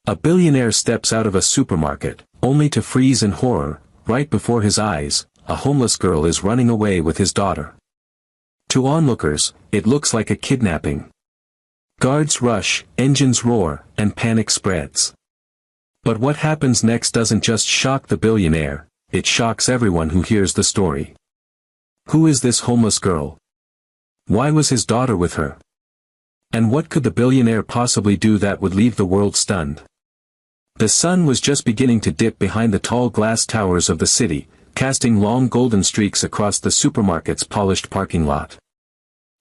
A billionaire steps out of a supermarket, only to freeze in horror. Right before his eyes, a homeless girl is running away with his daughter. To onlookers, it looks like a kidnapping. Guards rush, engines roar, and panic spreads. But what happens next doesn't just shock the billionaire, it shocks everyone who hears the story. Who is this homeless girl? Why was his daughter with her? And what could the billionaire possibly do that would leave the world stunned? The sun was just beginning to dip behind the tall glass towers of the city, casting long golden streaks across the supermarket's polished parking lot.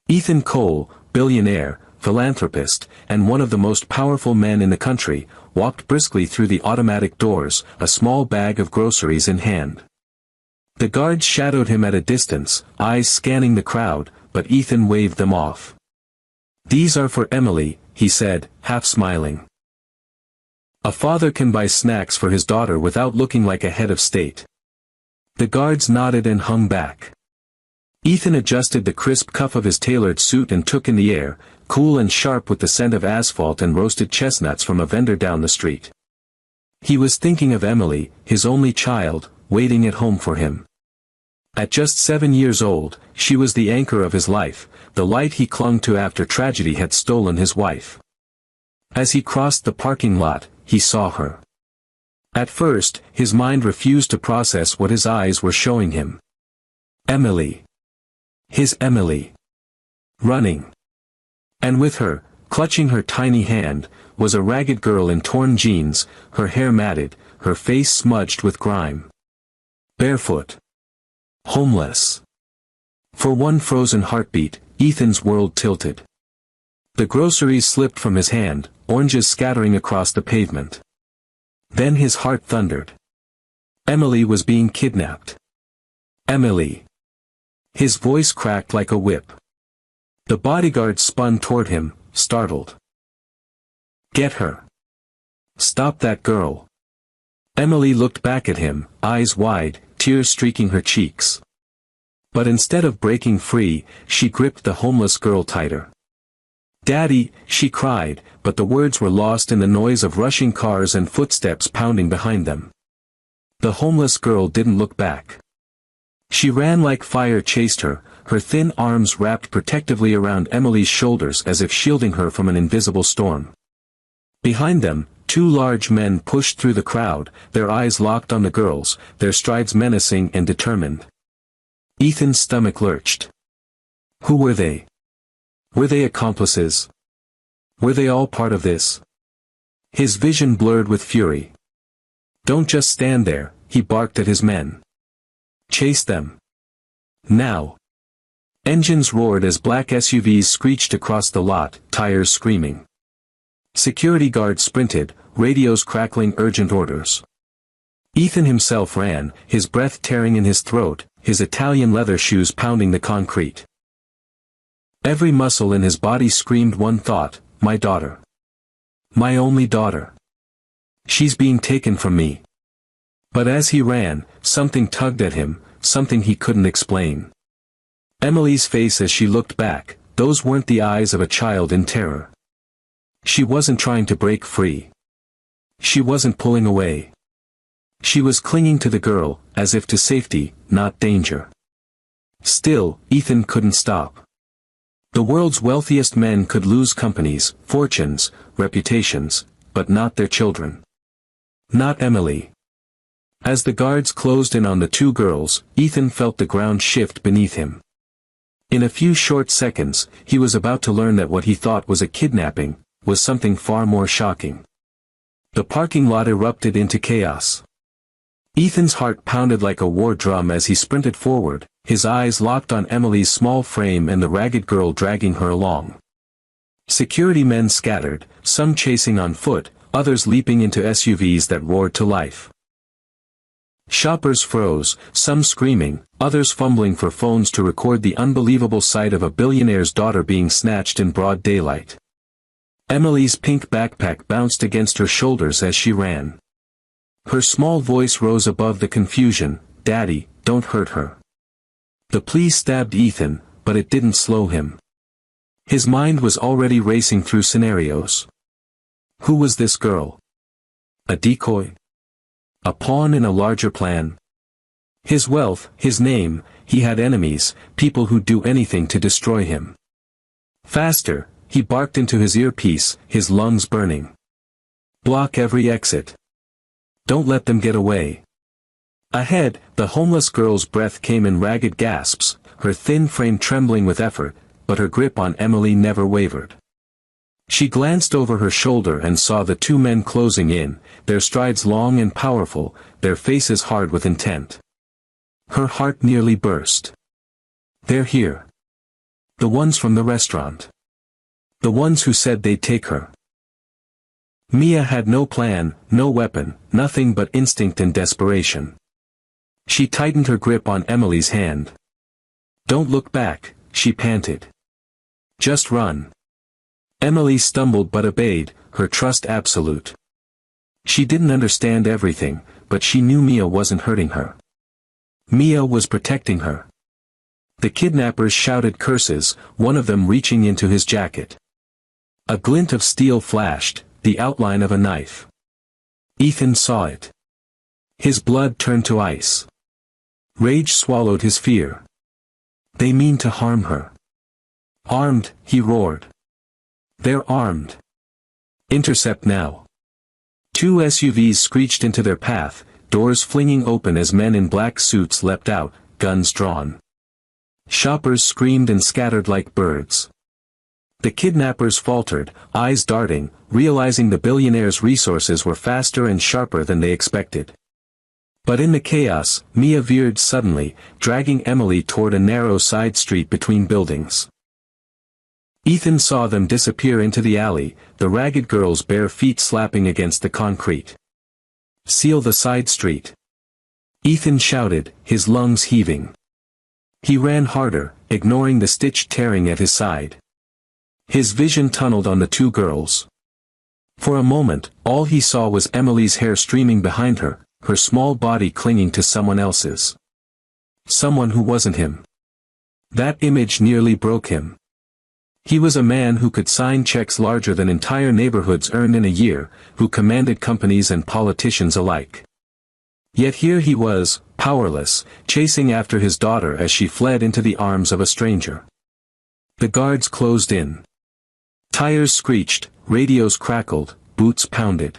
Ethan Cole, billionaire, philanthropist, and one of the most powerful men in the country, walked briskly through the automatic doors, a small bag of groceries in hand. The guards shadowed him at a distance, eyes scanning the crowd, but Ethan waved them off. "These are for Emily," he said, half smiling. A father can buy snacks for his daughter without looking like a head of state. The guards nodded and hung back. Ethan adjusted the crisp cuff of his tailored suit and took in the air, cool and sharp with the scent of asphalt and roasted chestnuts from a vendor down the street. He was thinking of Emily, his only child, waiting at home for him. At just 7 years old, she was the anchor of his life, the light he clung to after tragedy had stolen his wife. As he crossed the parking lot, he saw her. At first, his mind refused to process what his eyes were showing him. Emily. His Emily. Running. And with her, clutching her tiny hand, was a ragged girl in torn jeans, her hair matted, her face smudged with grime. Barefoot. Homeless. For one frozen heartbeat, Ethan's world tilted. The groceries slipped from his hand, oranges scattering across the pavement. Then his heart thundered. Emily was being kidnapped. Emily. His voice cracked like a whip. The bodyguard spun toward him, startled. "Get her. Stop that girl." Emily looked back at him, eyes wide, tears streaking her cheeks. But instead of breaking free, she gripped the homeless girl tighter. "Daddy," she cried, but the words were lost in the noise of rushing cars and footsteps pounding behind them. The homeless girl didn't look back. She ran like fire chased her, her thin arms wrapped protectively around Emily's shoulders as if shielding her from an invisible storm. Behind them, 2 large men pushed through the crowd, their eyes locked on the girls, their strides menacing and determined. Ethan's stomach lurched. Who were they? Were they accomplices? Were they all part of this? His vision blurred with fury. "Don't just stand there," he barked at his men. "Chase them. Now." Engines roared as black SUVs screeched across the lot, tires screaming. Security guards sprinted, radios crackling urgent orders. Ethan himself ran, his breath tearing in his throat, his Italian leather shoes pounding the concrete. Every muscle in his body screamed one thought: my daughter. My only daughter. She's being taken from me. But as he ran, something tugged at him, something he couldn't explain. Emily's face as she looked back, those weren't the eyes of a child in terror. She wasn't trying to break free. She wasn't pulling away. She was clinging to the girl, as if to safety, not danger. Still, Ethan couldn't stop. The world's wealthiest men could lose companies, fortunes, reputations, but not their children. Not Emily. As the guards closed in on the 2 girls, Ethan felt the ground shift beneath him. In a few short seconds, he was about to learn that what he thought was a kidnapping, was something far more shocking. The parking lot erupted into chaos. Ethan's heart pounded like a war drum as he sprinted forward, his eyes locked on Emily's small frame and the ragged girl dragging her along. Security men scattered, some chasing on foot, others leaping into SUVs that roared to life. Shoppers froze, some screaming, others fumbling for phones to record the unbelievable sight of a billionaire's daughter being snatched in broad daylight. Emily's pink backpack bounced against her shoulders as she ran. Her small voice rose above the confusion: "Daddy, don't hurt her." The plea stabbed Ethan, but it didn't slow him. His mind was already racing through scenarios. Who was this girl? A decoy? A pawn in a larger plan? His wealth, his name, he had enemies, people who'd do anything to destroy him. Faster, he barked into his earpiece, his lungs burning. Block every exit. Don't let them get away. Ahead, the homeless girl's breath came in ragged gasps, her thin frame trembling with effort, but her grip on Emily never wavered. She glanced over her shoulder and saw the two men closing in, their strides long and powerful, their faces hard with intent. Her heart nearly burst. They're here. The ones from the restaurant. The ones who said they'd take her. Mia had no plan, no weapon, nothing but instinct and desperation. She tightened her grip on Emily's hand. Don't look back, she panted. Just run. Emily stumbled but obeyed, her trust absolute. She didn't understand everything, but she knew Mia wasn't hurting her. Mia was protecting her. The kidnappers shouted curses, one of them reaching into his jacket. A glint of steel flashed, the outline of a knife. Ethan saw it. His blood turned to ice. Rage swallowed his fear. They mean to harm her. Armed, he roared. They're armed. Intercept now. Two SUVs screeched into their path, doors flinging open as men in black suits leapt out, guns drawn. Shoppers screamed and scattered like birds. The kidnappers faltered, eyes darting, realizing the billionaire's resources were faster and sharper than they expected. But in the chaos, Mia veered suddenly, dragging Emily toward a narrow side street between buildings. Ethan saw them disappear into the alley, the ragged girl's bare feet slapping against the concrete. Seal the side street. Ethan shouted, his lungs heaving. He ran harder, ignoring the stitch tearing at his side. His vision tunneled on the two girls. For a moment, all he saw was Emily's hair streaming behind her, her small body clinging to someone else's. Someone who wasn't him. That image nearly broke him. He was a man who could sign checks larger than entire neighborhoods earned in a year, who commanded companies and politicians alike. Yet here he was, powerless, chasing after his daughter as she fled into the arms of a stranger. The guards closed in. Tires screeched, radios crackled, boots pounded.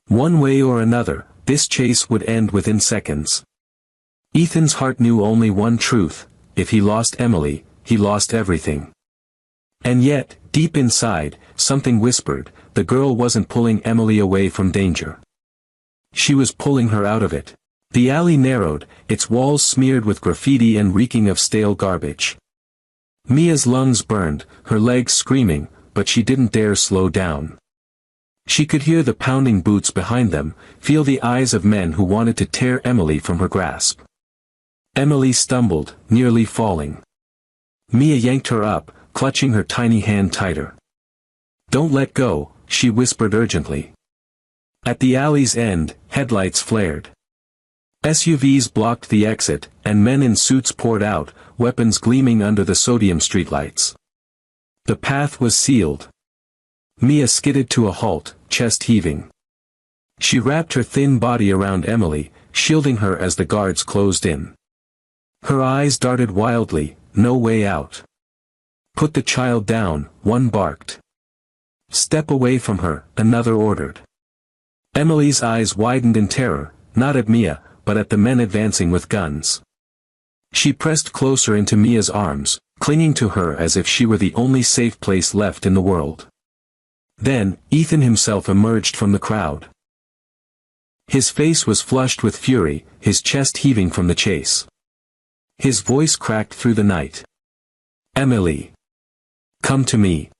One way or another, this chase would end within seconds. Ethan's heart knew only one truth: if he lost Emily, he lost everything. And yet, deep inside, something whispered, the girl wasn't pulling Emily away from danger. She was pulling her out of it. The alley narrowed, its walls smeared with graffiti and reeking of stale garbage. Mia's lungs burned, her legs screaming, but she didn't dare slow down. She could hear the pounding boots behind them, feel the eyes of men who wanted to tear Emily from her grasp. Emily stumbled, nearly falling. Mia yanked her up, clutching her tiny hand tighter. Don't let go, she whispered urgently. At the alley's end, headlights flared. SUVs blocked the exit, and men in suits poured out, weapons gleaming under the sodium streetlights. The path was sealed. Mia skidded to a halt, chest heaving. She wrapped her thin body around Emily, shielding her as the guards closed in. Her eyes darted wildly, no way out. Put the child down, one barked. Step away from her, another ordered. Emily's eyes widened in terror, not at Mia, but at the men advancing with guns. She pressed closer into Mia's arms, clinging to her as if she were the only safe place left in the world. Then, Ethan himself emerged from the crowd. His face was flushed with fury, his chest heaving from the chase. His voice cracked through the night. Emily. Come to me.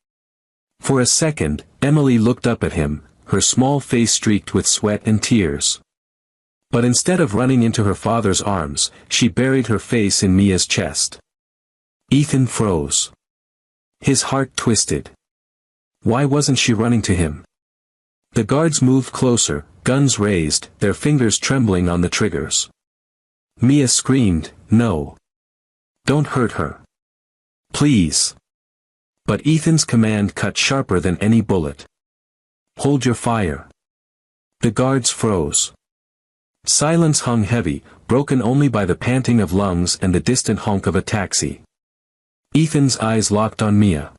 For a second, Emily looked up at him, her small face streaked with sweat and tears. But instead of running into her father's arms, she buried her face in Mia's chest. Ethan froze. His heart twisted. Why wasn't she running to him? The guards moved closer, guns raised, their fingers trembling on the triggers. Mia screamed, "No. Don't hurt her. Please." But Ethan's command cut sharper than any bullet. Hold your fire. The guards froze. Silence hung heavy, broken only by the panting of lungs and the distant honk of a taxi. Ethan's eyes locked on Mia.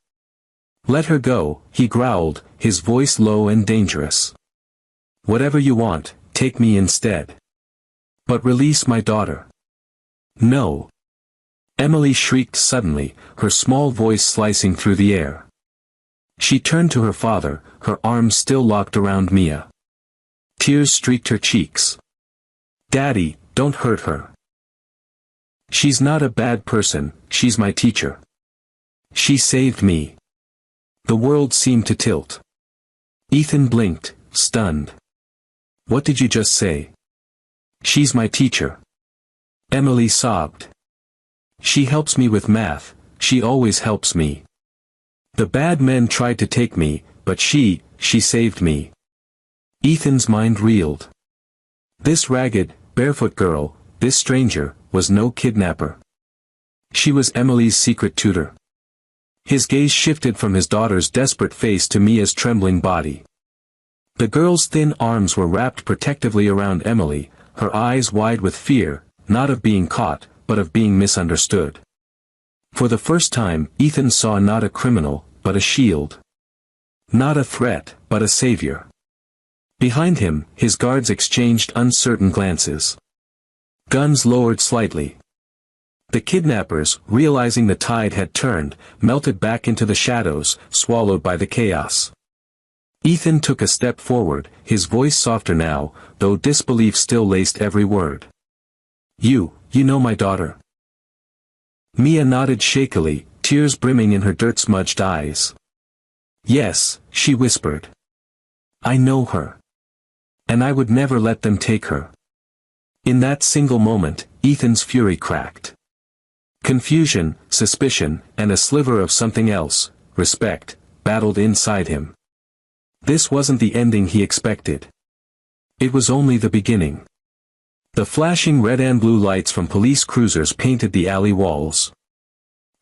"Let her go," he growled, his voice low and dangerous. "Whatever you want, take me instead. But release my daughter." "No." Emily shrieked suddenly, her small voice slicing through the air. She turned to her father, her arms still locked around Mia. Tears streaked her cheeks. "Daddy, don't hurt her. She's not a bad person, she's my teacher. She saved me." The world seemed to tilt. Ethan blinked, stunned. "What did you just say?" "She's my teacher." Emily sobbed. "She helps me with math, she always helps me. The bad men tried to take me, but she saved me." Ethan's mind reeled. This ragged, barefoot girl, this stranger, was no kidnapper. She was Emily's secret tutor. His gaze shifted from his daughter's desperate face to Mia's trembling body. The girl's thin arms were wrapped protectively around Emily, her eyes wide with fear, not of being caught, but of being misunderstood. For the first time, Ethan saw not a criminal, but a shield. Not a threat, but a savior. Behind him, his guards exchanged uncertain glances. Guns lowered slightly. The kidnappers, realizing the tide had turned, melted back into the shadows, swallowed by the chaos. Ethan took a step forward, his voice softer now, though disbelief still laced every word. You know my daughter?" Mia nodded shakily, tears brimming in her dirt-smudged eyes. "Yes," she whispered. "I know her. And I would never let them take her." In that single moment, Ethan's fury cracked. Confusion, suspicion, and a sliver of something else, respect, battled inside him. This wasn't the ending he expected. It was only the beginning. The flashing red and blue lights from police cruisers painted the alley walls.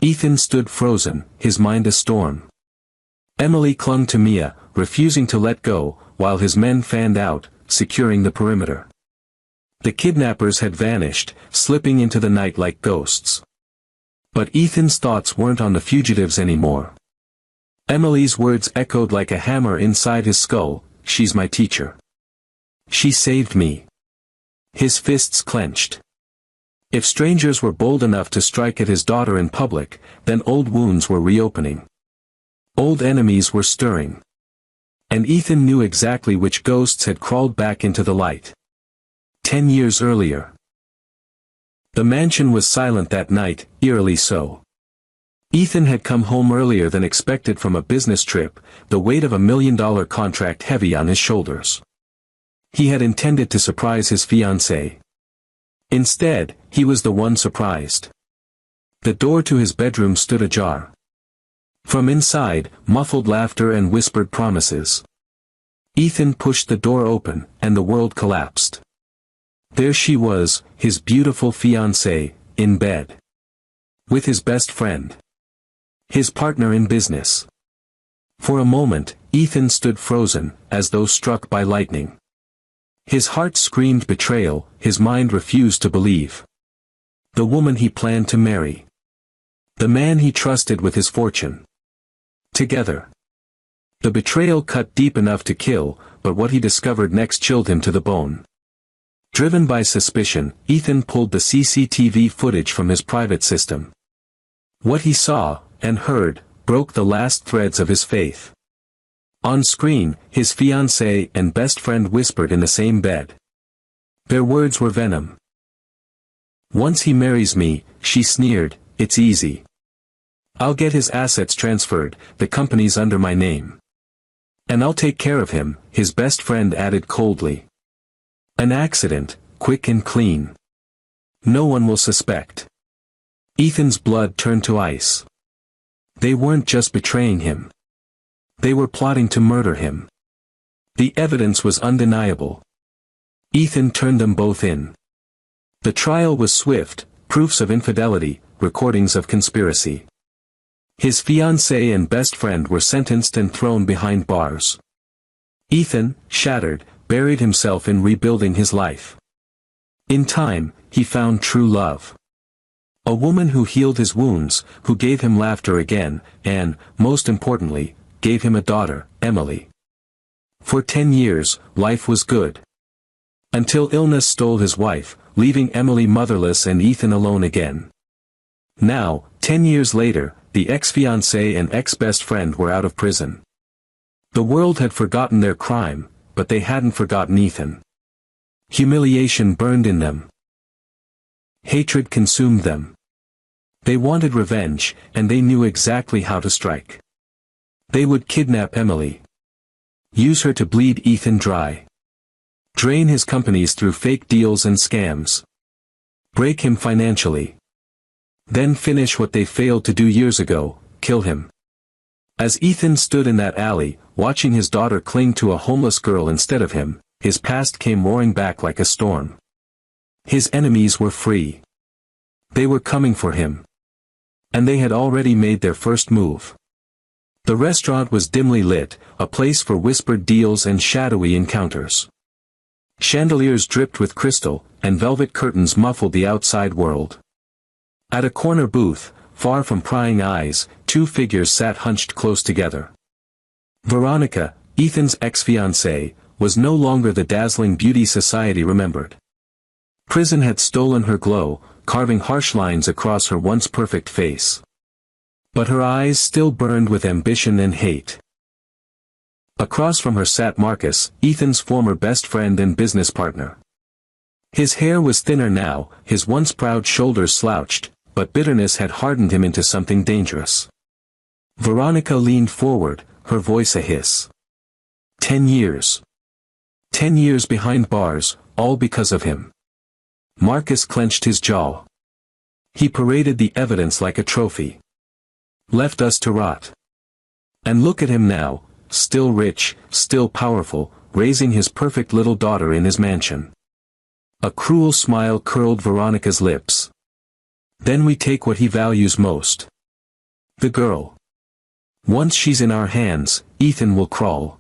Ethan stood frozen, his mind a storm. Emily clung to Mia, refusing to let go, while his men fanned out, securing the perimeter. The kidnappers had vanished, slipping into the night like ghosts. But Ethan's thoughts weren't on the fugitives anymore. Emily's words echoed like a hammer inside his skull, "She's my teacher. She saved me." His fists clenched. If strangers were bold enough to strike at his daughter in public, then old wounds were reopening. Old enemies were stirring. And Ethan knew exactly which ghosts had crawled back into the light. 10 years earlier. The mansion was silent that night, eerily so. Ethan had come home earlier than expected from a business trip, the weight of $1 million contract heavy on his shoulders. He had intended to surprise his fiancée. Instead, he was the one surprised. The door to his bedroom stood ajar. From inside, muffled laughter and whispered promises. Ethan pushed the door open, and the world collapsed. There she was, his beautiful fiancée, in bed. With his best friend. His partner in business. For a moment, Ethan stood frozen, as though struck by lightning. His heart screamed betrayal, his mind refused to believe. The woman he planned to marry. The man he trusted with his fortune. Together. The betrayal cut deep enough to kill, but what he discovered next chilled him to the bone. Driven by suspicion, Ethan pulled the CCTV footage from his private system. What he saw, and heard, broke the last threads of his faith. On screen, his fiancée and best friend whispered in the same bed. Their words were venom. "Once he marries me," she sneered, "it's easy. I'll get his assets transferred, the company's under my name. And I'll take care of him," his best friend added coldly. "An accident, quick and clean. No one will suspect." Ethan's blood turned to ice. They weren't just betraying him. They were plotting to murder him. The evidence was undeniable. Ethan turned them both in. The trial was swift, proofs of infidelity, recordings of conspiracy. His fiancée and best friend were sentenced and thrown behind bars. Ethan, shattered, buried himself in rebuilding his life. In time, he found true love. A woman who healed his wounds, who gave him laughter again, and, most importantly, gave him a daughter, Emily. For 10 years, life was good. Until illness stole his wife, leaving Emily motherless and Ethan alone again. Now, 10 years later, the ex-fiancé and ex-best friend were out of prison. The world had forgotten their crime, but they hadn't forgotten Ethan. Humiliation burned in them. Hatred consumed them. They wanted revenge, and they knew exactly how to strike. They would kidnap Emily. Use her to bleed Ethan dry. Drain his companies through fake deals and scams. Break him financially. Then finish what they failed to do years ago, kill him. As Ethan stood in that alley, watching his daughter cling to a homeless girl instead of him, his past came roaring back like a storm. His enemies were free. They were coming for him. And they had already made their first move. The restaurant was dimly lit, a place for whispered deals and shadowy encounters. Chandeliers dripped with crystal, and velvet curtains muffled the outside world. At a corner booth, far from prying eyes, two figures sat hunched close together. Veronica, Ethan's ex-fiancée, was no longer the dazzling beauty society remembered. Prison had stolen her glow, carving harsh lines across her once perfect face. But her eyes still burned with ambition and hate. Across from her sat Marcus, Ethan's former best friend and business partner. His hair was thinner now, his once proud shoulders slouched, but bitterness had hardened him into something dangerous. Veronica leaned forward, her voice a hiss. 10 years. 10 years behind bars, all because of him. Marcus clenched his jaw. He paraded the evidence like a trophy. Left us to rot. And look at him now, still rich, still powerful, raising his perfect little daughter in his mansion. A cruel smile curled Veronica's lips. Then we take what he values most. The girl. Once she's in our hands, Ethan will crawl.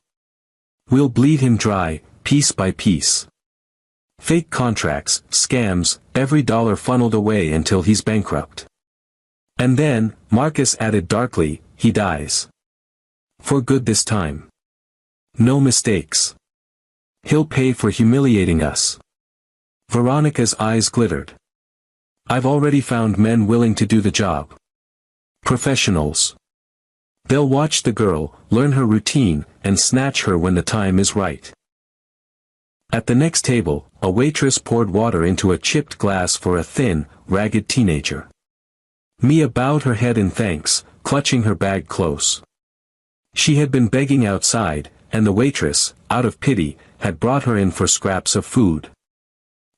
We'll bleed him dry, piece by piece. Fake contracts, scams, every dollar funneled away until he's bankrupt. And then, Marcus added darkly, he dies. For good this time. No mistakes. He'll pay for humiliating us. Veronica's eyes glittered. I've already found men willing to do the job. Professionals. They'll watch the girl, learn her routine, and snatch her when the time is right. At the next table, a waitress poured water into a chipped glass for a thin, ragged teenager. Mia bowed her head in thanks, clutching her bag close. She had been begging outside, and the waitress, out of pity, had brought her in for scraps of food.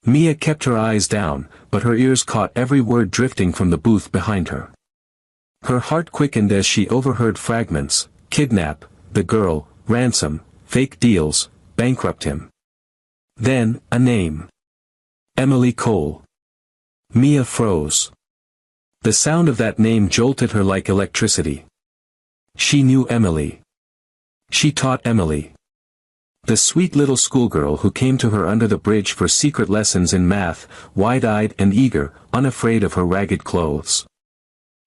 Mia kept her eyes down, but her ears caught every word drifting from the booth behind her. Her heart quickened as she overheard fragments: kidnap, the girl, ransom, fake deals, bankrupt him. Then, a name. Emily Cole. Mia froze. The sound of that name jolted her like electricity. She knew Emily. She taught Emily. The sweet little schoolgirl who came to her under the bridge for secret lessons in math, wide-eyed and eager, unafraid of her ragged clothes.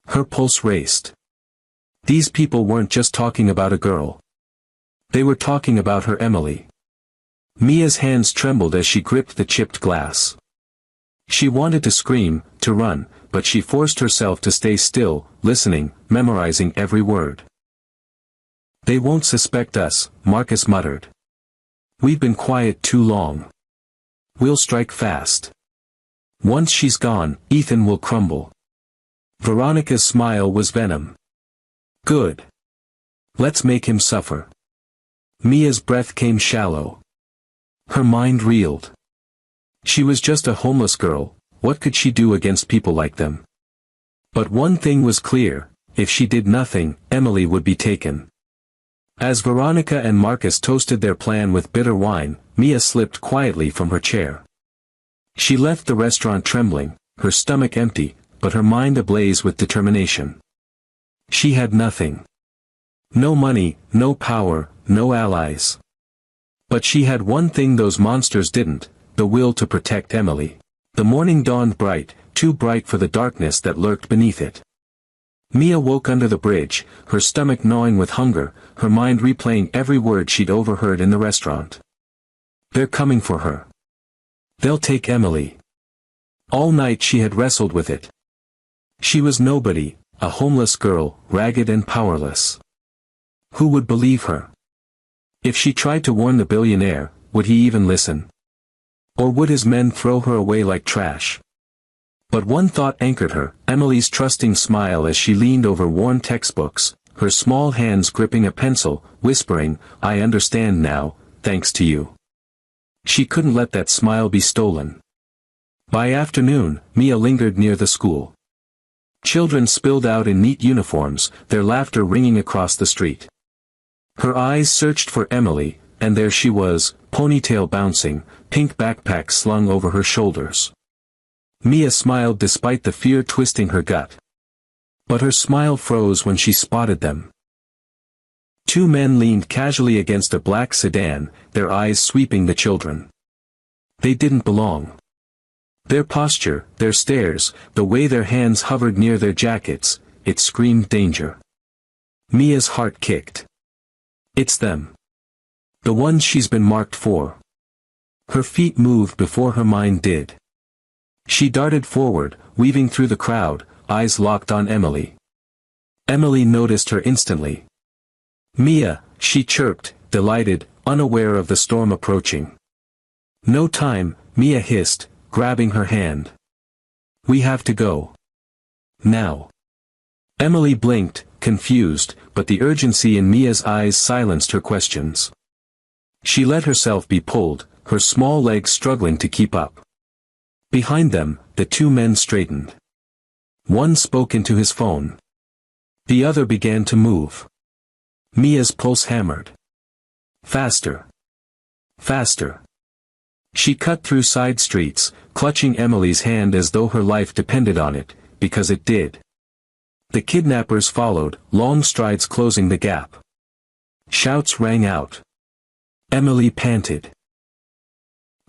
Her pulse raced. These people weren't just talking about a girl. They were talking about her Emily. Mia's hands trembled as she gripped the chipped glass. She wanted to scream, to run, but she forced herself to stay still, listening, memorizing every word. They won't suspect us, Marcus muttered. We've been quiet too long. We'll strike fast. Once she's gone, Ethan will crumble. Veronica's smile was venom. Good. Let's make him suffer. Mia's breath came shallow. Her mind reeled. She was just a homeless girl, what could she do against people like them? But one thing was clear, if she did nothing, Emily would be taken. As Veronica and Marcus toasted their plan with bitter wine, Mia slipped quietly from her chair. She left the restaurant trembling, her stomach empty, but her mind ablaze with determination. She had nothing. No money, no power, no allies. But she had one thing those monsters didn't, the will to protect Emily. The morning dawned bright, too bright for the darkness that lurked beneath it. Mia woke under the bridge, her stomach gnawing with hunger, her mind replaying every word she'd overheard in the restaurant. They're coming for her. They'll take Emily. All night she had wrestled with it. She was nobody, a homeless girl, ragged and powerless. Who would believe her? If she tried to warn the billionaire, would he even listen? Or would his men throw her away like trash? But one thought anchored her, Emily's trusting smile as she leaned over worn textbooks, her small hands gripping a pencil, whispering, "I understand now, thanks to you." She couldn't let that smile be stolen. By afternoon, Mia lingered near the school. Children spilled out in neat uniforms, their laughter ringing across the street. Her eyes searched for Emily, and there she was, ponytail bouncing, pink backpack slung over her shoulders. Mia smiled despite the fear twisting her gut. But her smile froze when she spotted them. Two men leaned casually against a black sedan, their eyes sweeping the children. They didn't belong. Their posture, their stares, the way their hands hovered near their jackets, it screamed danger. Mia's heart kicked. It's them. The ones she's been marked for. Her feet moved before her mind did. She darted forward, weaving through the crowd, eyes locked on Emily. Emily noticed her instantly. "Mia," she chirped, delighted, unaware of the storm approaching. "No time," Mia hissed, grabbing her hand. "We have to go. Now." Emily blinked, confused, but the urgency in Mia's eyes silenced her questions. She let herself be pulled, her small legs struggling to keep up. Behind them, the two men straightened. One spoke into his phone. The other began to move. Mia's pulse hammered. Faster. Faster. She cut through side streets, clutching Emily's hand as though her life depended on it, because it did. The kidnappers followed, long strides closing the gap. Shouts rang out. Emily panted.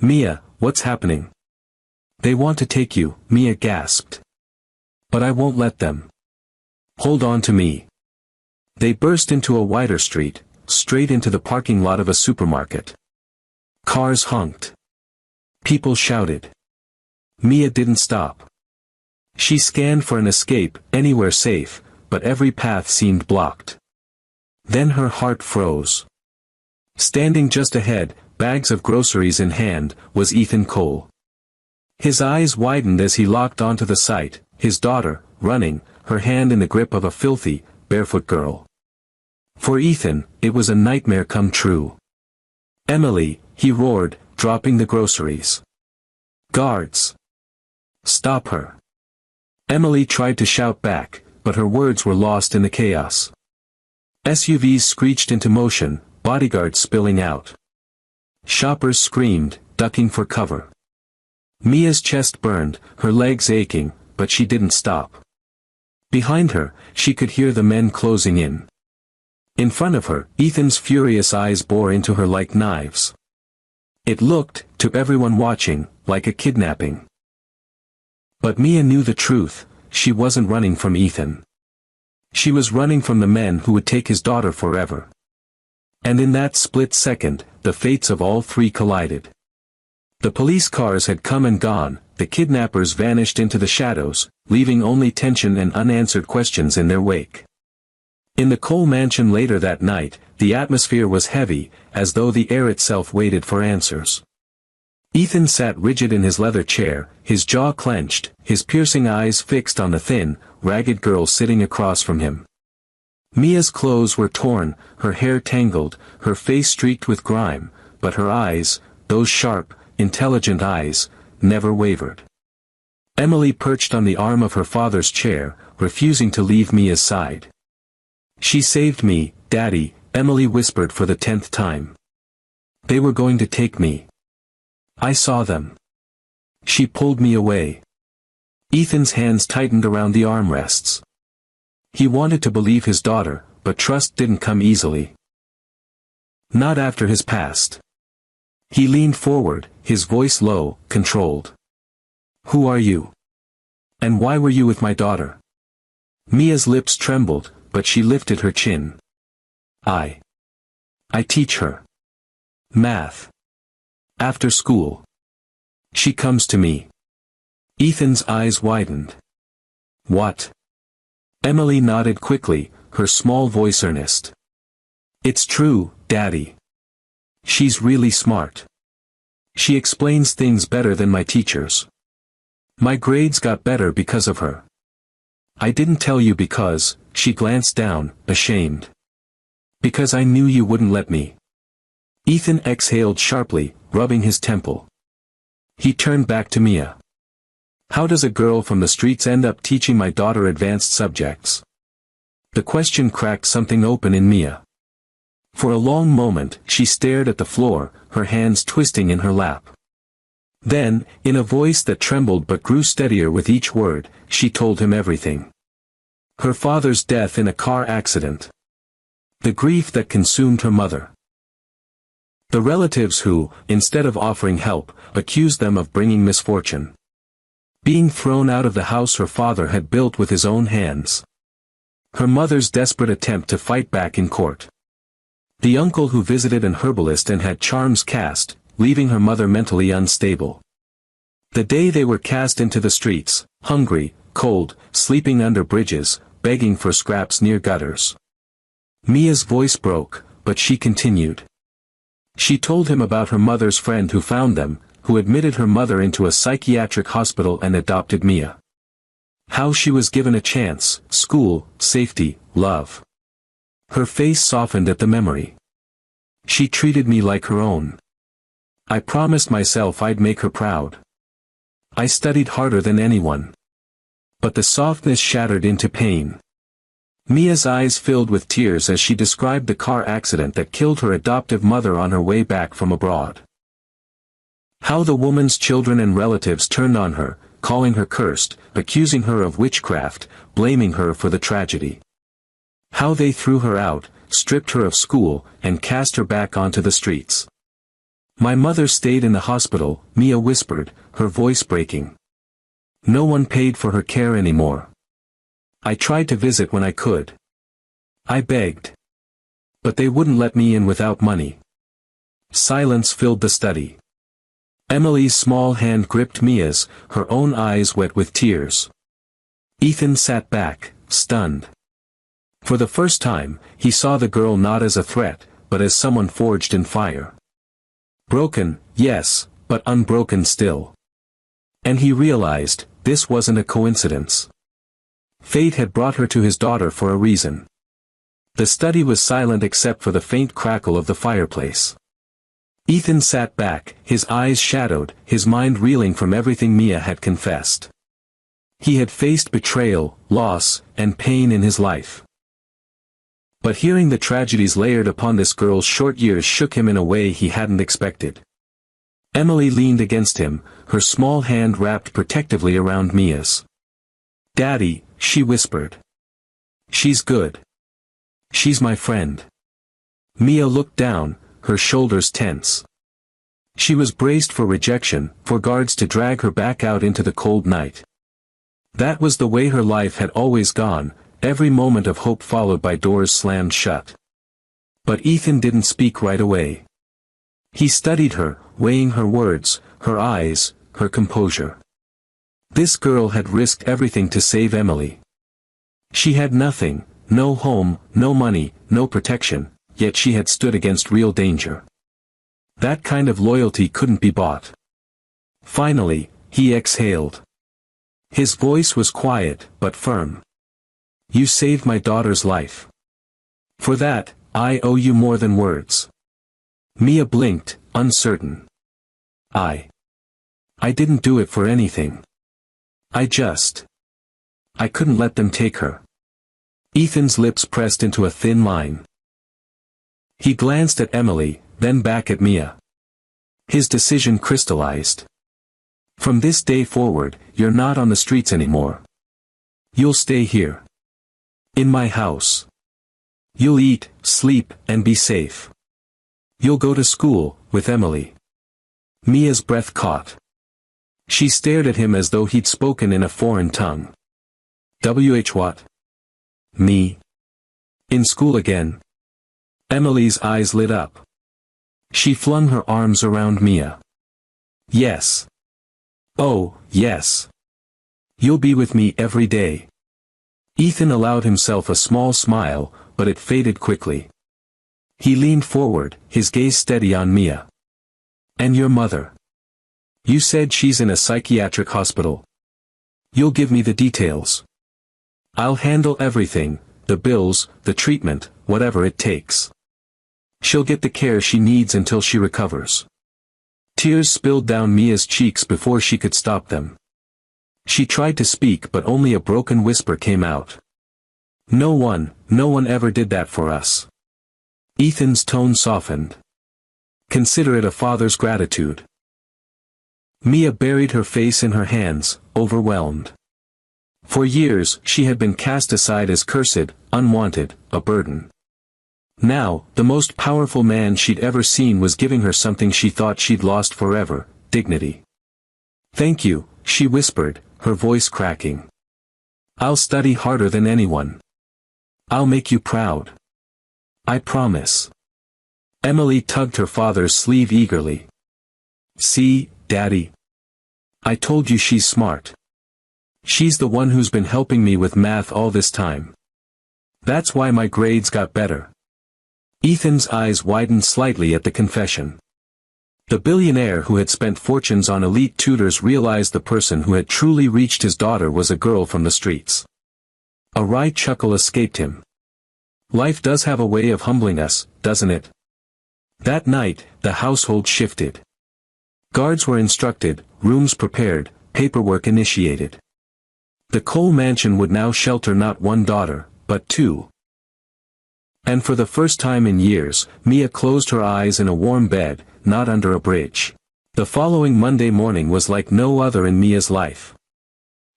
"Mia, what's happening?" "They want to take you," Mia gasped. "But I won't let them. Hold on to me." They burst into a wider street, straight into the parking lot of a supermarket. Cars honked. People shouted. Mia didn't stop. She scanned for an escape, anywhere safe, but every path seemed blocked. Then her heart froze. Standing just ahead, bags of groceries in hand, was Ethan Cole. His eyes widened as he locked onto the sight, his daughter, running, her hand in the grip of a filthy, barefoot girl. For Ethan, it was a nightmare come true. "Emily," he roared, dropping the groceries. "Guards! Stop her!" Emily tried to shout back, but her words were lost in the chaos. SUVs screeched into motion, bodyguards spilling out. Shoppers screamed, ducking for cover. Mia's chest burned, her legs aching, but she didn't stop. Behind her, she could hear the men closing in. In front of her, Ethan's furious eyes bore into her like knives. It looked, to everyone watching, like a kidnapping. But Mia knew the truth, she wasn't running from Ethan. She was running from the men who would take his daughter forever. And in that split second, the fates of all three collided. The police cars had come and gone, the kidnappers vanished into the shadows, leaving only tension and unanswered questions in their wake. In the Cole mansion later that night, the atmosphere was heavy, as though the air itself waited for answers. Ethan sat rigid in his leather chair, his jaw clenched, his piercing eyes fixed on the thin, ragged girl sitting across from him. Mia's clothes were torn, her hair tangled, her face streaked with grime, but her eyes, those sharp, intelligent eyes, never wavered. Emily perched on the arm of her father's chair, refusing to leave Mia's side. "She saved me, Daddy," Emily whispered for the 10th time. "They were going to take me. I saw them. She pulled me away." Ethan's hands tightened around the armrests. He wanted to believe his daughter, but trust didn't come easily. Not after his past. He leaned forward, his voice low, controlled. Who are you? And why were you with my daughter? Mia's lips trembled, but she lifted her chin. I teach her math. After school. She comes to me. Ethan's eyes widened. What? Emily nodded quickly, her small voice earnest. It's true, Daddy. She's really smart. She explains things better than my teachers. My grades got better because of her. I didn't tell you because, she glanced down, ashamed. Because I knew you wouldn't let me. Ethan exhaled sharply, rubbing his temple. He turned back to Mia. How does a girl from the streets end up teaching my daughter advanced subjects? The question cracked something open in Mia. For a long moment, she stared at the floor, her hands twisting in her lap. Then, in a voice that trembled but grew steadier with each word, she told him everything. Her father's death in a car accident. The grief that consumed her mother. The relatives who, instead of offering help, accused them of bringing misfortune. Being thrown out of the house her father had built with his own hands. Her mother's desperate attempt to fight back in court. The uncle who visited an herbalist and had charms cast, leaving her mother mentally unstable. The day they were cast into the streets, hungry, cold, sleeping under bridges, begging for scraps near gutters. Mia's voice broke, but she continued. She told him about her mother's friend who found them, who admitted her mother into a psychiatric hospital and adopted Mia. How she was given a chance, school, safety, love. Her face softened at the memory. She treated me like her own. I promised myself I'd make her proud. I studied harder than anyone. But the softness shattered into pain. Mia's eyes filled with tears as she described the car accident that killed her adoptive mother on her way back from abroad. How the woman's children and relatives turned on her, calling her cursed, accusing her of witchcraft, blaming her for the tragedy. How they threw her out, stripped her of school, and cast her back onto the streets. My mother stayed in the hospital, Mia whispered, her voice breaking. No one paid for her care anymore. I tried to visit when I could. I begged. But they wouldn't let me in without money. Silence filled the study. Emily's small hand gripped Mia's, her own eyes wet with tears. Ethan sat back, stunned. For the first time, he saw the girl not as a threat, but as someone forged in fire. Broken, yes, but unbroken still. And he realized, this wasn't a coincidence. Fate had brought her to his daughter for a reason. The study was silent except for the faint crackle of the fireplace. Ethan sat back, his eyes shadowed, his mind reeling from everything Mia had confessed. He had faced betrayal, loss, and pain in his life. But hearing the tragedies layered upon this girl's short years shook him in a way he hadn't expected. Emily leaned against him, her small hand wrapped protectively around Mia's. Daddy, she whispered. She's good. She's my friend. Mia looked down, her shoulders tense. She was braced for rejection, for guards to drag her back out into the cold night. That was the way her life had always gone, every moment of hope followed by doors slammed shut. But Ethan didn't speak right away. He studied her, weighing her words, her eyes, her composure. This girl had risked everything to save Emily. She had nothing, no home, no money, no protection, yet she had stood against real danger. That kind of loyalty couldn't be bought. Finally, he exhaled. His voice was quiet, but firm. You saved my daughter's life. For that, I owe you more than words. Mia blinked, uncertain. I didn't do it for anything. I couldn't let them take her. Ethan's lips pressed into a thin line. He glanced at Emily, then back at Mia. His decision crystallized. From this day forward, you're not on the streets anymore. You'll stay here. In my house. You'll eat, sleep, and be safe. You'll go to school, with Emily. Mia's breath caught. She stared at him as though he'd spoken in a foreign tongue. What? Me? In school again? Emily's eyes lit up. She flung her arms around Mia. Yes. Oh, yes. You'll be with me every day. Ethan allowed himself a small smile, but it faded quickly. He leaned forward, his gaze steady on Mia. And your mother? You said she's in a psychiatric hospital. You'll give me the details. I'll handle everything, the bills, the treatment, whatever it takes. She'll get the care she needs until she recovers. Tears spilled down Mia's cheeks before she could stop them. She tried to speak but only a broken whisper came out. No one ever did that for us. Ethan's tone softened. Consider it a father's gratitude. Mia buried her face in her hands, overwhelmed. For years, she had been cast aside as cursed, unwanted, a burden. Now, the most powerful man she'd ever seen was giving her something she thought she'd lost forever, dignity. Thank you, she whispered, her voice cracking. I'll study harder than anyone. I'll make you proud. I promise. Emily tugged her father's sleeve eagerly. See, Daddy. I told you she's smart. She's the one who's been helping me with math all this time. That's why my grades got better. Ethan's eyes widened slightly at the confession. The billionaire who had spent fortunes on elite tutors realized the person who had truly reached his daughter was a girl from the streets. A wry chuckle escaped him. Life does have a way of humbling us, doesn't it? That night, the household shifted. Guards were instructed, rooms prepared, paperwork initiated. The Cole mansion would now shelter not one daughter, but two. And for the first time in years, Mia closed her eyes in a warm bed, not under a bridge. The following Monday morning was like no other in Mia's life.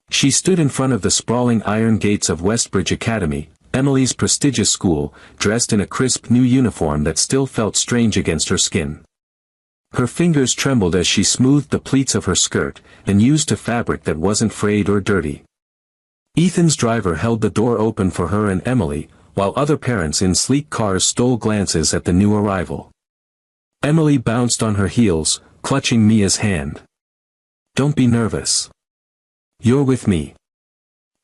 She stood in front of the sprawling iron gates of Westbridge Academy, Emily's prestigious school, dressed in a crisp new uniform that still felt strange against her skin. Her fingers trembled as she smoothed the pleats of her skirt, and used a fabric that wasn't frayed or dirty. Ethan's driver held the door open for her and Emily, while other parents in sleek cars stole glances at the new arrival. Emily bounced on her heels, clutching Mia's hand. Don't be nervous. You're with me.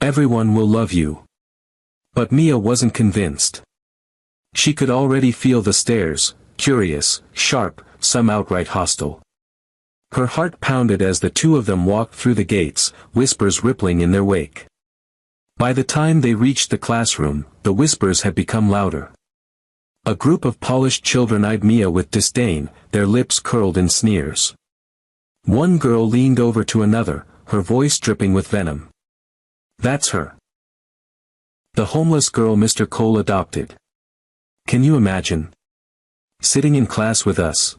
Everyone will love you. But Mia wasn't convinced. She could already feel the stares, curious, sharp, some outright hostile. Her heart pounded as the two of them walked through the gates, whispers rippling in their wake. By the time they reached the classroom, the whispers had become louder. A group of polished children eyed Mia with disdain, their lips curled in sneers. One girl leaned over to another, her voice dripping with venom. That's her. The homeless girl Mr. Cole adopted. Can you imagine? Sitting in class with us.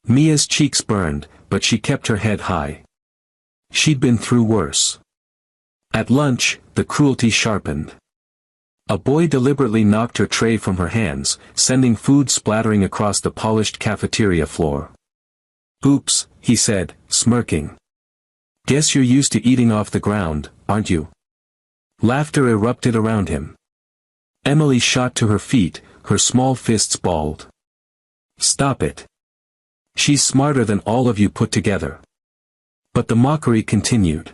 Mia's cheeks burned, but she kept her head high. She'd been through worse. At lunch, the cruelty sharpened. A boy deliberately knocked her tray from her hands, sending food splattering across the polished cafeteria floor. Oops, he said, smirking. Guess you're used to eating off the ground, aren't you? Laughter erupted around him. Emily shot to her feet, her small fists balled. Stop it. She's smarter than all of you put together. But the mockery continued.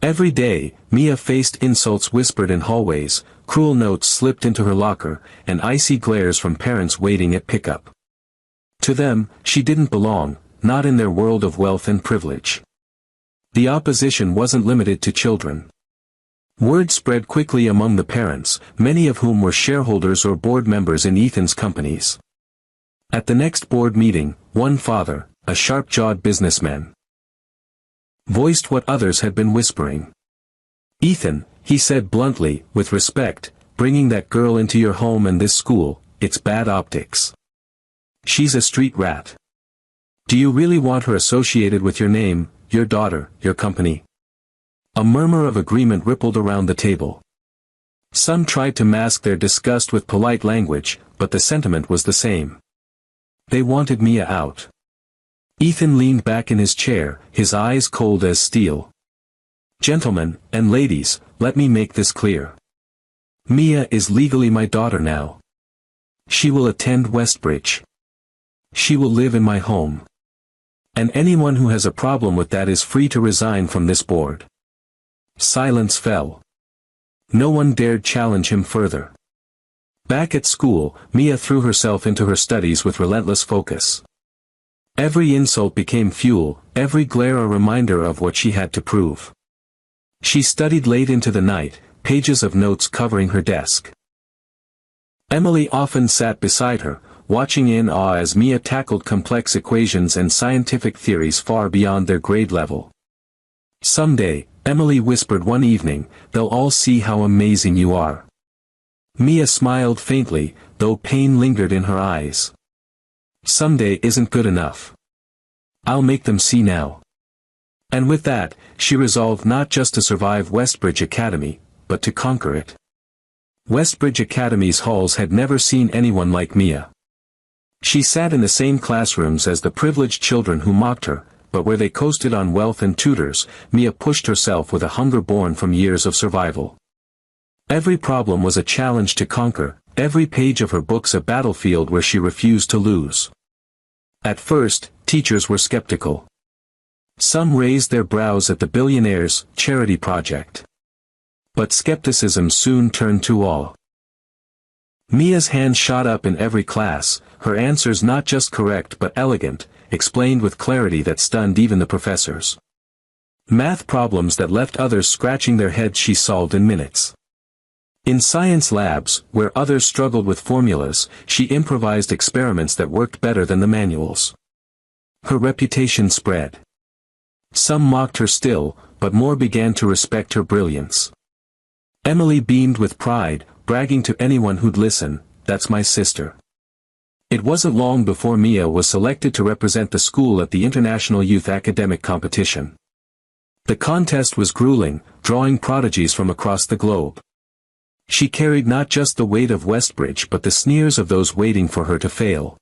Every day, Mia faced insults whispered in hallways, cruel notes slipped into her locker, and icy glares from parents waiting at pickup. To them, she didn't belong, not in their world of wealth and privilege. The opposition wasn't limited to children. Word spread quickly among the parents, many of whom were shareholders or board members in Ethan's companies. At the next board meeting, one father, a sharp-jawed businessman, voiced what others had been whispering. Ethan, he said bluntly, with respect, bringing that girl into your home and this school, it's bad optics. She's a street rat. Do you really want her associated with your name, your daughter, your company? A murmur of agreement rippled around the table. Some tried to mask their disgust with polite language, but the sentiment was the same. They wanted Mia out. Ethan leaned back in his chair, his eyes cold as steel. Gentlemen, and ladies, let me make this clear. Mia is legally my daughter now. She will attend Westbridge. She will live in my home. And anyone who has a problem with that is free to resign from this board. Silence fell. No one dared challenge him further. Back at school, Mia threw herself into her studies with relentless focus. Every insult became fuel, every glare a reminder of what she had to prove. She studied late into the night, pages of notes covering her desk. Emily often sat beside her, watching in awe as Mia tackled complex equations and scientific theories far beyond their grade level. Someday, Emily whispered one evening, they'll all see how amazing you are. Mia smiled faintly, though pain lingered in her eyes. Someday isn't good enough. I'll make them see now. And with that, she resolved not just to survive Westbridge Academy, but to conquer it. Westbridge Academy's halls had never seen anyone like Mia. She sat in the same classrooms as the privileged children who mocked her, but where they coasted on wealth and tutors, Mia pushed herself with a hunger born from years of survival. Every problem was a challenge to conquer, every page of her books a battlefield where she refused to lose. At first, teachers were skeptical. Some raised their brows at the Billionaire's charity project. But skepticism soon turned to awe. Mia's hand shot up in every class, her answers not just correct but elegant, explained with clarity that stunned even the professors. Math problems that left others scratching their heads she solved in minutes. In science labs, where others struggled with formulas, she improvised experiments that worked better than the manuals. Her reputation spread. Some mocked her still, but more began to respect her brilliance. Emily beamed with pride, bragging to anyone who'd listen, "That's my sister." It wasn't long before Mia was selected to represent the school at the International Youth Academic Competition. The contest was grueling, drawing prodigies from across the globe. She carried not just the weight of Westbridge but the sneers of those waiting for her to fail.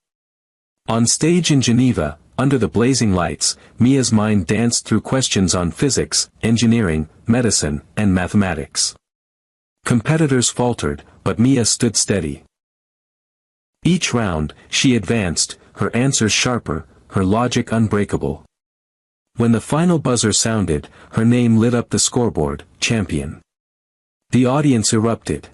On stage in Geneva, under the blazing lights, Mia's mind danced through questions on physics, engineering, medicine, and mathematics. Competitors faltered, but Mia stood steady. Each round, she advanced, her answers sharper, her logic unbreakable. When the final buzzer sounded, her name lit up the scoreboard, champion. The audience erupted.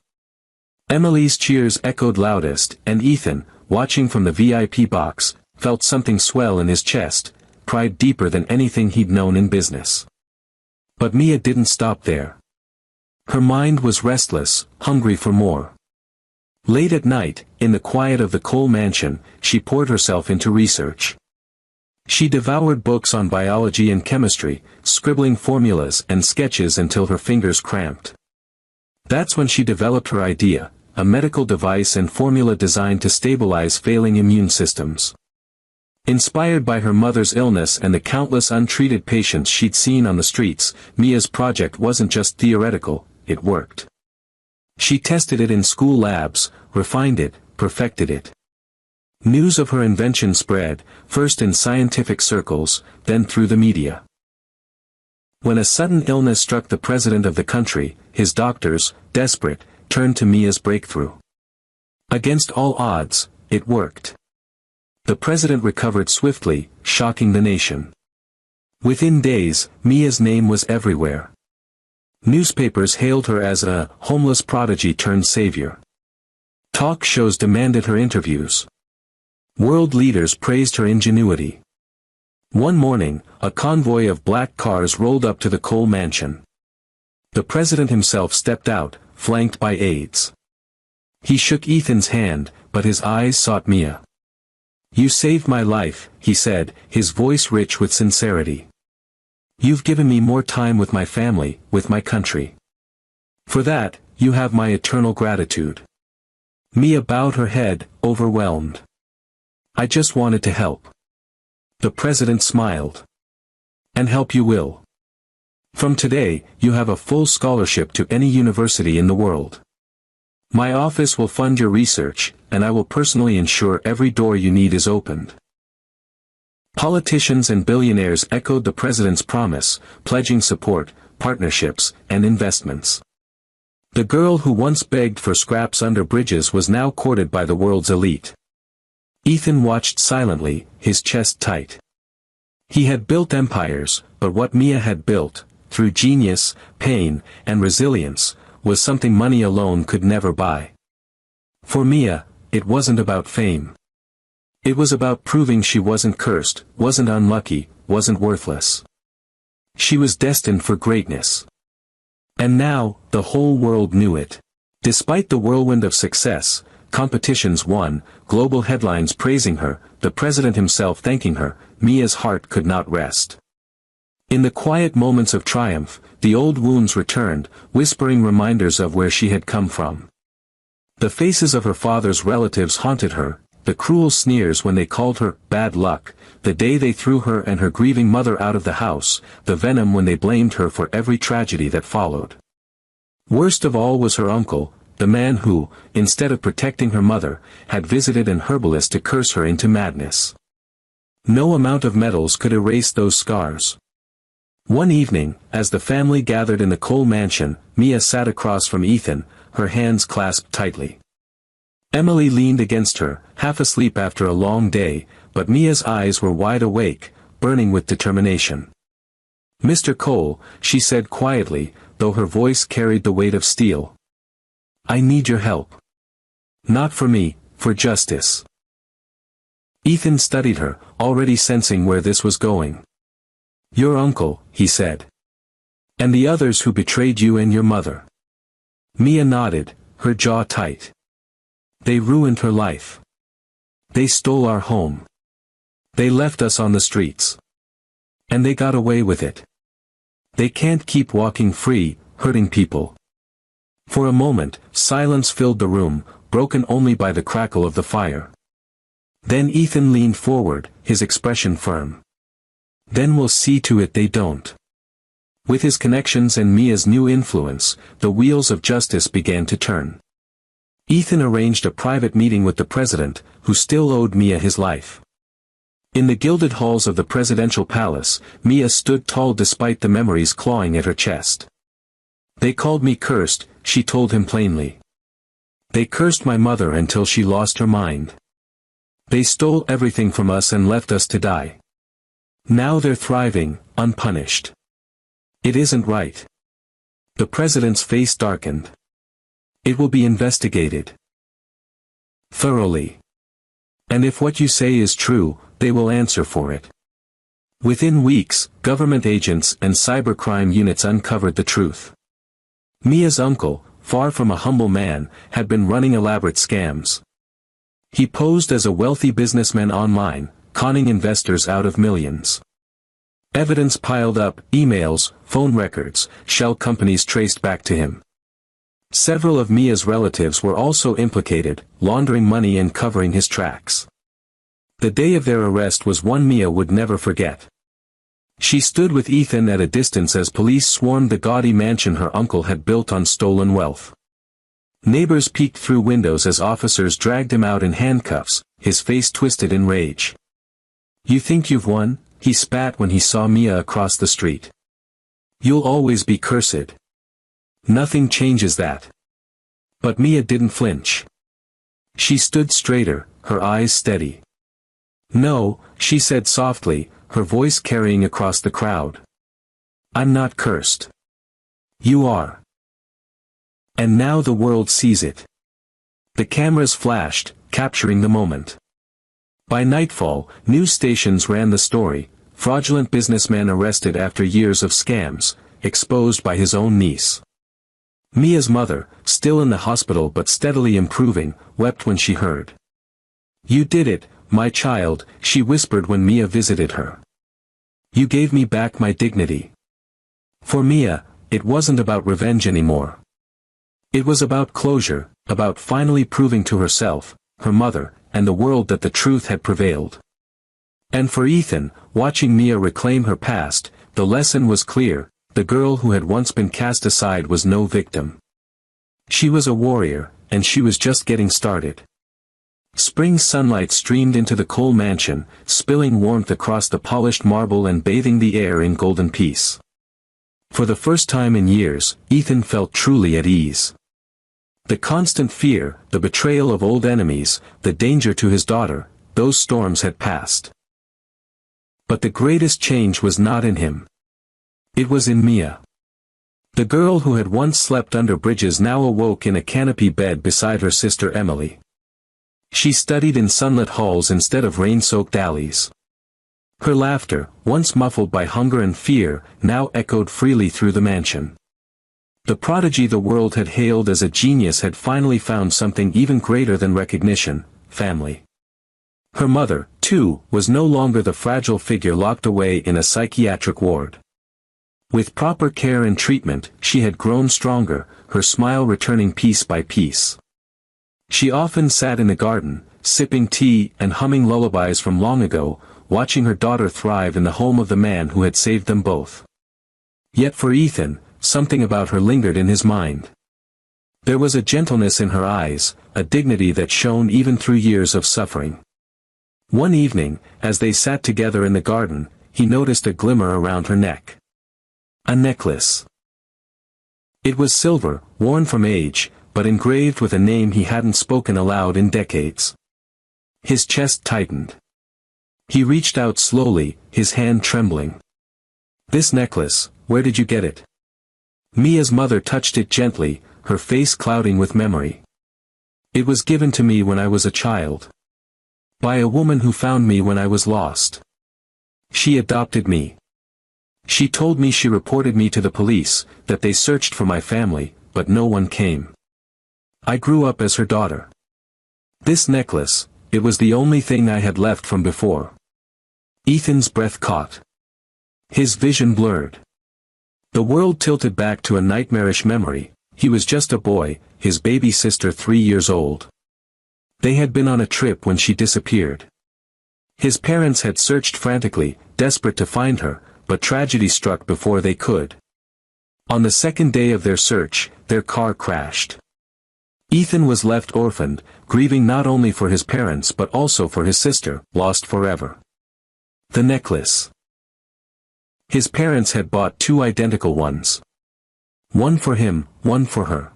Emily's cheers echoed loudest, and Ethan, watching from the VIP box, felt something swell in his chest, pride deeper than anything he'd known in business. But Mia didn't stop there. Her mind was restless, hungry for more. Late at night, in the quiet of the Cole mansion, she poured herself into research. She devoured books on biology and chemistry, scribbling formulas and sketches until her fingers cramped. That's when she developed her idea, a medical device and formula designed to stabilize failing immune systems. Inspired by her mother's illness and the countless untreated patients she'd seen on the streets, Mia's project wasn't just theoretical, it worked. She tested it in school labs, refined it, perfected it. News of her invention spread, first in scientific circles, then through the media. When a sudden illness struck the president of the country, his doctors, desperate, turned to Mia's breakthrough. Against all odds, it worked. The president recovered swiftly, shocking the nation. Within days, Mia's name was everywhere. Newspapers hailed her as a homeless prodigy turned savior. Talk shows demanded her interviews. World leaders praised her ingenuity. One morning, a convoy of black cars rolled up to the Cole mansion. The president himself stepped out, flanked by aides. He shook Ethan's hand, but his eyes sought Mia. "You saved my life," he said, his voice rich with sincerity. "You've given me more time with my family, with my country. For that, you have my eternal gratitude." Mia bowed her head, overwhelmed. "I just wanted to help." The president smiled. "And help you will. From today, you have a full scholarship to any university in the world. My office will fund your research, and I will personally ensure every door you need is opened." Politicians and billionaires echoed the president's promise, pledging support, partnerships, and investments. The girl who once begged for scraps under bridges was now courted by the world's elite. Ethan watched silently, his chest tight. He had built empires, but what Mia had built, through genius, pain, and resilience, was something money alone could never buy. For Mia, it wasn't about fame. It was about proving she wasn't cursed, wasn't unlucky, wasn't worthless. She was destined for greatness. And now, the whole world knew it. Despite the whirlwind of success, competitions won, global headlines praising her, the president himself thanking her, Mia's heart could not rest. In the quiet moments of triumph, the old wounds returned, whispering reminders of where she had come from. The faces of her father's relatives haunted her, the cruel sneers when they called her bad luck, the day they threw her and her grieving mother out of the house, the venom when they blamed her for every tragedy that followed. Worst of all was her uncle, the man who, instead of protecting her mother, had visited an herbalist to curse her into madness. No amount of medals could erase those scars. One evening, as the family gathered in the Cole mansion, Mia sat across from Ethan, her hands clasped tightly. Emily leaned against her, half asleep after a long day, but Mia's eyes were wide awake, burning with determination. "Mr. Cole," she said quietly, though her voice carried the weight of steel. "I need your help. Not for me, for justice." Ethan studied her, already sensing where this was going. "Your uncle," he said. "And the others who betrayed you and your mother." Mia nodded, her jaw tight. "They ruined her life. They stole our home. They left us on the streets. And they got away with it. They can't keep walking free, hurting people." For a moment, silence filled the room, broken only by the crackle of the fire. Then Ethan leaned forward, his expression firm. "Then we'll see to it they don't." With his connections and Mia's new influence, the wheels of justice began to turn. Ethan arranged a private meeting with the president, who still owed Mia his life. In the gilded halls of the presidential palace, Mia stood tall despite the memories clawing at her chest. "They called me cursed," she told him plainly. "They cursed my mother until she lost her mind. They stole everything from us and left us to die. Now they're thriving, unpunished. It isn't right." The president's face darkened. "It will be investigated. Thoroughly. And if what you say is true, they will answer for it." Within weeks, government agents and cybercrime units uncovered the truth. Mia's uncle, far from a humble man, had been running elaborate scams. He posed as a wealthy businessman online, conning investors out of millions. Evidence piled up, emails, phone records, shell companies traced back to him. Several of Mia's relatives were also implicated, laundering money and covering his tracks. The day of their arrest was one Mia would never forget. She stood with Ethan at a distance as police swarmed the gaudy mansion her uncle had built on stolen wealth. Neighbors peeked through windows as officers dragged him out in handcuffs, his face twisted in rage. "You think you've won?" he spat when he saw Mia across the street. "You'll always be cursed. Nothing changes that." But Mia didn't flinch. She stood straighter, her eyes steady. "No," she said softly, her voice carrying across the crowd. "I'm not cursed. You are. And now the world sees it." The cameras flashed, capturing the moment. By nightfall, news stations ran the story: fraudulent businessman arrested after years of scams, exposed by his own niece. Mia's mother, still in the hospital but steadily improving, wept when she heard. "You did it, my child," she whispered when Mia visited her. "You gave me back my dignity." For Mia, it wasn't about revenge anymore. It was about closure, about finally proving to herself, her mother, and the world that the truth had prevailed. And for Ethan, watching Mia reclaim her past, the lesson was clear: the girl who had once been cast aside was no victim. She was a warrior, and she was just getting started. Spring sunlight streamed into the Cole mansion, spilling warmth across the polished marble and bathing the air in golden peace. For the first time in years, Ethan felt truly at ease. The constant fear, the betrayal of old enemies, the danger to his daughter, those storms had passed. But the greatest change was not in him. It was in Mia. The girl who had once slept under bridges now awoke in a canopy bed beside her sister Emily. She studied in sunlit halls instead of rain-soaked alleys. Her laughter, once muffled by hunger and fear, now echoed freely through the mansion. The prodigy the world had hailed as a genius had finally found something even greater than recognition: family. Her mother, too, was no longer the fragile figure locked away in a psychiatric ward. With proper care and treatment, she had grown stronger, her smile returning piece by piece. She often sat in the garden, sipping tea and humming lullabies from long ago, watching her daughter thrive in the home of the man who had saved them both. Yet for Ethan, something about her lingered in his mind. There was a gentleness in her eyes, a dignity that shone even through years of suffering. One evening, as they sat together in the garden, he noticed a glimmer around her neck. A necklace. It was silver, worn from age, but engraved with a name he hadn't spoken aloud in decades. His chest tightened. He reached out slowly, his hand trembling. "This necklace, where did you get it?" Mia's mother touched it gently, her face clouding with memory. "It was given to me when I was a child. By a woman who found me when I was lost. She adopted me. She told me she reported me to the police, that they searched for my family, but no one came. I grew up as her daughter. This necklace, it was the only thing I had left from before." Ethan's breath caught. His vision blurred. The world tilted back to a nightmarish memory. He was just a boy, his baby sister 3 years old. They had been on a trip when she disappeared. His parents had searched frantically, desperate to find her, but tragedy struck before they could. On the second day of their search, their car crashed. Ethan was left orphaned, grieving not only for his parents but also for his sister, lost forever. The necklace. His parents had bought 2 identical ones. One for him, one for her.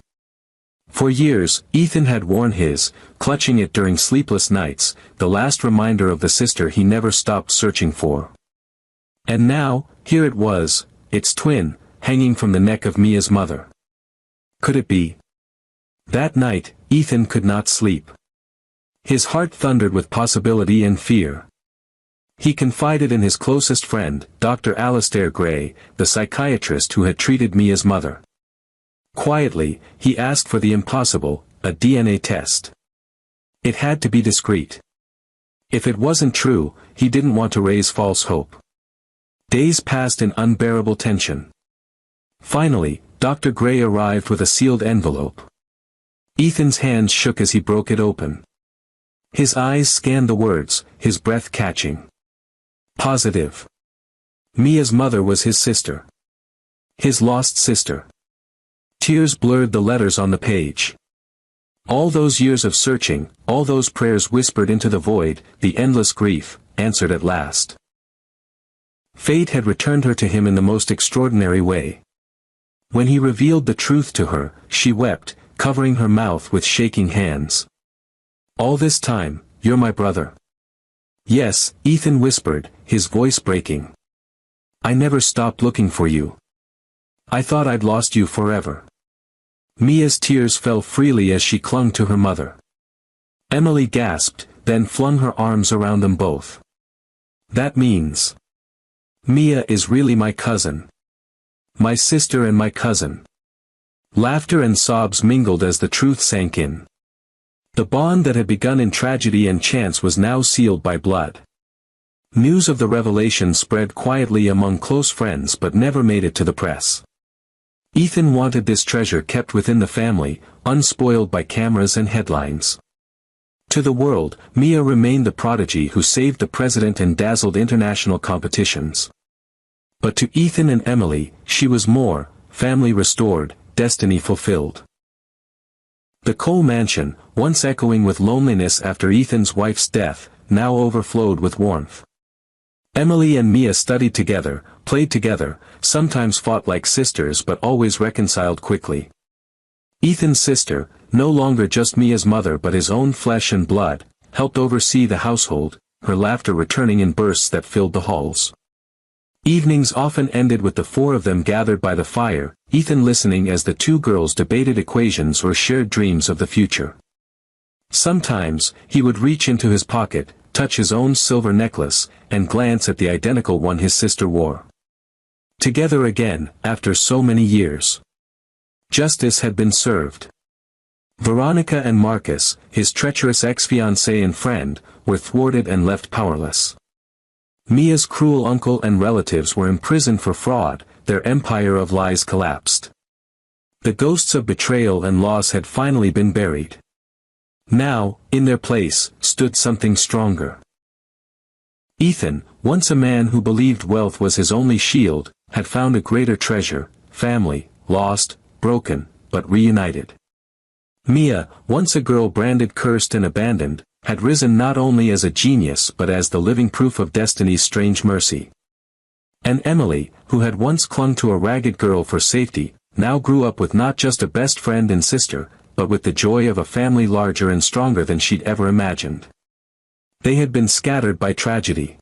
For years, Ethan had worn his, clutching it during sleepless nights, the last reminder of the sister he never stopped searching for. And now, here it was, its twin, hanging from the neck of Mia's mother. Could it be? That night, Ethan could not sleep. His heart thundered with possibility and fear. He confided in his closest friend, Dr. Alistair Gray, the psychiatrist who had treated Mia's mother. Quietly, he asked for the impossible, a DNA test. It had to be discreet. If it wasn't true, he didn't want to raise false hope. Days passed in unbearable tension. Finally, Dr. Gray arrived with a sealed envelope. Ethan's hands shook as he broke it open. His eyes scanned the words, his breath catching. Positive. Mia's mother was his sister. His lost sister. Tears blurred the letters on the page. All those years of searching, all those prayers whispered into the void, the endless grief, answered at last. Fate had returned her to him in the most extraordinary way. When he revealed the truth to her, she wept, covering her mouth with shaking hands. "All this time, you're my brother." "Yes," Ethan whispered, his voice breaking. "I never stopped looking for you. I thought I'd lost you forever." Mia's tears fell freely as she clung to her mother. Emily gasped, then flung her arms around them both. "That means Mia is really my cousin. My sister and my cousin." Laughter and sobs mingled as the truth sank in. The bond that had begun in tragedy and chance was now sealed by blood. News of the revelation spread quietly among close friends but never made it to the press. Ethan wanted this treasure kept within the family, unspoiled by cameras and headlines. To the world, Mia remained the prodigy who saved the president and dazzled international competitions. But to Ethan and Emily, she was more, family restored, destiny fulfilled. The Cole mansion, once echoing with loneliness after Ethan's wife's death, now overflowed with warmth. Emily and Mia studied together, played together, sometimes fought like sisters but always reconciled quickly. Ethan's sister, no longer just Mia's mother but his own flesh and blood, helped oversee the household, her laughter returning in bursts that filled the halls. Evenings often ended with the four of them gathered by the fire, Ethan listening as the two girls debated equations or shared dreams of the future. Sometimes, he would reach into his pocket, touch his own silver necklace, and glance at the identical one his sister wore. Together again, after so many years. Justice had been served. Veronica and Marcus, his treacherous ex-fiancé and friend, were thwarted and left powerless. Mia's cruel uncle and relatives were imprisoned for fraud, their empire of lies collapsed. The ghosts of betrayal and loss had finally been buried. Now, in their place, stood something stronger. Ethan, once a man who believed wealth was his only shield, had found a greater treasure, family, lost, broken, but reunited. Mia, once a girl branded cursed and abandoned, had risen not only as a genius but as the living proof of destiny's strange mercy. And Emily, who had once clung to a ragged girl for safety, now grew up with not just a best friend and sister, but with the joy of a family larger and stronger than she'd ever imagined. They had been scattered by tragedy.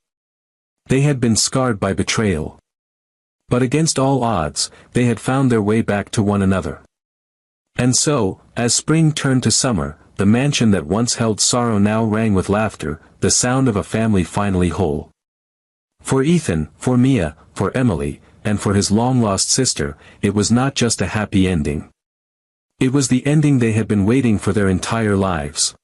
They had been scarred by betrayal. But against all odds, they had found their way back to one another. And so, as spring turned to summer, the mansion that once held sorrow now rang with laughter, the sound of a family finally whole. For Ethan, for Mia, for Emily, and for his long-lost sister, it was not just a happy ending. It was the ending they had been waiting for their entire lives.